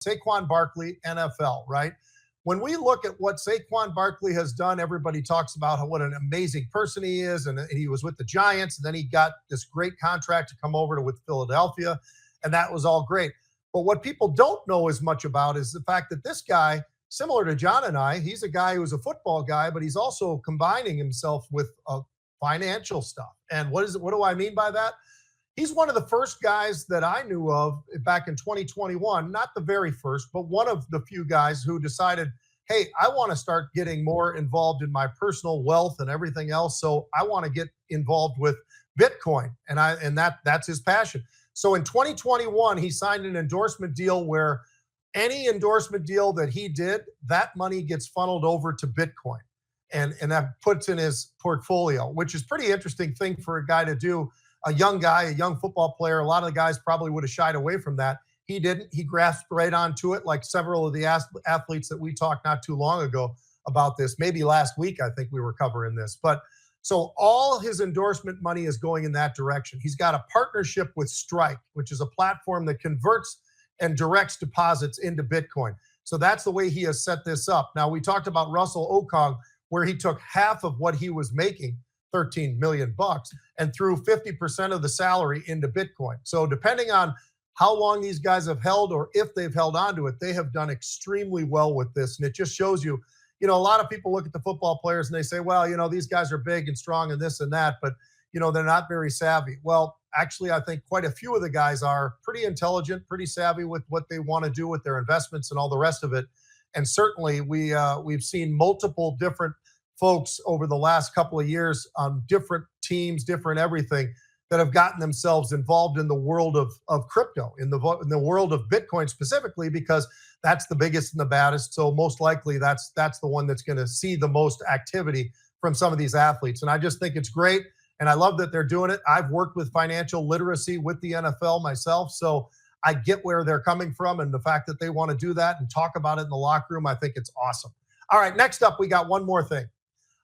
Saquon Barkley, NFL, right? When we look at what Saquon Barkley has done, everybody talks about what an amazing person he is. And he was with the Giants, and then he got this great contract to come over to with Philadelphia, and that was all great. But what people don't know as much about is the fact that this guy, similar to John and I, he's a guy who's a football guy, but he's also combining himself with financial stuff. And what do I mean by that? He's one of the first guys that I knew of back in 2021, not the very first, but one of the few guys who decided, hey, I want to start getting more involved in my personal wealth and everything else. So I want to get involved with Bitcoin. And that's his passion. So in 2021, he signed an endorsement deal where any endorsement deal that he did, that money gets funneled over to Bitcoin. And that puts in his portfolio, which is pretty interesting thing for a guy to do. A young guy, a young football player. A lot of the guys probably would have shied away from that. He didn't. He grasped right onto it, like several of the athletes that we talked not too long ago about this. Maybe last week, I think we were covering this. But so all his endorsement money is going in that direction. He's got a partnership with Strike, which is a platform that converts and directs deposits into Bitcoin. So that's the way he has set this up. Now, we talked about Russell Okung, where he took half of what he was making, 13 million bucks, and threw 50% of the salary into Bitcoin. So depending on how long these guys have held or if they've held on to it, they have done extremely well with this. And it just shows you, a lot of people look at the football players and they say, well, these guys are big and strong and this and that, but, they're not very savvy. Well, actually, I think quite a few of the guys are pretty intelligent, pretty savvy with what they want to do with their investments and all the rest of it. And certainly we've seen multiple different folks over the last couple of years on different teams, different everything, that have gotten themselves involved in the world of crypto, in the world of Bitcoin specifically, because that's the biggest and the baddest. So most likely that's the one that's going to see the most activity from some of these athletes. And I just think it's great. And I love that they're doing it. I've worked with financial literacy with the NFL myself, so I get where they're coming from, and the fact that they want to do that and talk about it in the locker room, I think it's awesome. All right, next up, we got one more thing.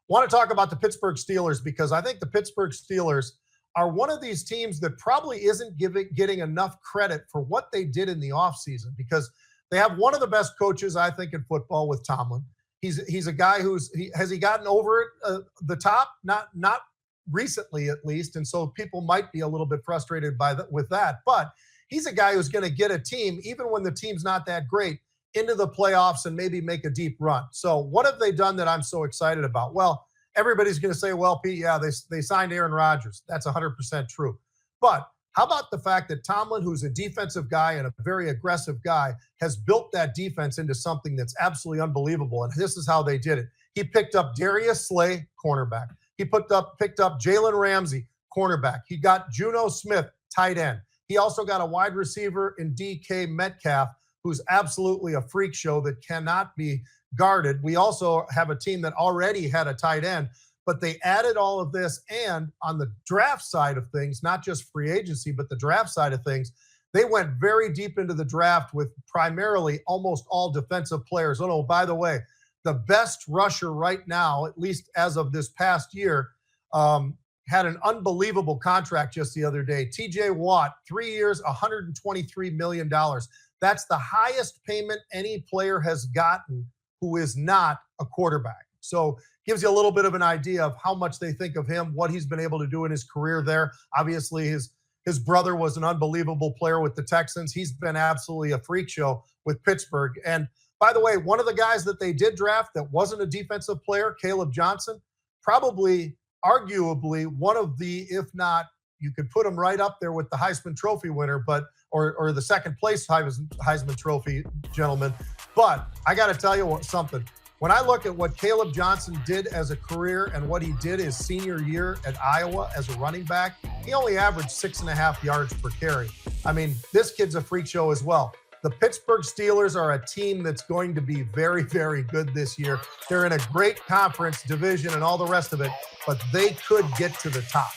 Want to talk about the Pittsburgh Steelers, because I think the Pittsburgh Steelers are one of these teams that probably isn't getting enough credit for what they did in the offseason, because they have one of the best coaches, I think, in football with Tomlin. He's a guy has he gotten over it, the top? Not recently, at least, and so people might be a little bit frustrated with that. But he's a guy who's going to get a team, even when the team's not that great, into the playoffs and maybe make a deep run. So what have they done that I'm so excited about? Well, everybody's going to say, well, Pete, yeah, they signed Aaron Rodgers. That's 100% true. But how about the fact that Tomlin, who's a defensive guy and a very aggressive guy, has built that defense into something that's absolutely unbelievable? And this is how they did it. He picked up Darius Slay, cornerback. He picked up Jalen Ramsey, cornerback. He got Juno Smith, tight end. He also got a wide receiver in DK Metcalf, who's absolutely a freak show that cannot be guarded. We also have a team that already had a tight end, but they added all of this. And on the draft side of things, not just free agency, but the draft side of things, they went very deep into the draft with primarily almost all defensive players. Oh, no, by the way, the best rusher right now, at least as of this past year, had an unbelievable contract just the other day. TJ Watt, 3 years, $123 million. That's the highest payment any player has gotten who is not a quarterback. So gives you a little bit of an idea of how much they think of him, what he's been able to do in his career there. Obviously, his brother was an unbelievable player with the Texans. He's been absolutely a freak show with Pittsburgh. And by the way, one of the guys that they did draft that wasn't a defensive player, Caleb Johnson, probably, arguably, one of the, if not, you could put him right up there with the Heisman Trophy winner, or the second place Heisman Trophy gentleman. But I got to tell you something. When I look at what Caleb Johnson did as a career and what he did his senior year at Iowa as a running back, he only averaged 6.5 yards per carry. I mean, this kid's a freak show as well. The Pittsburgh Steelers are a team that's going to be very, very good this year. They're in a great conference division and all the rest of it, but they could get to the top.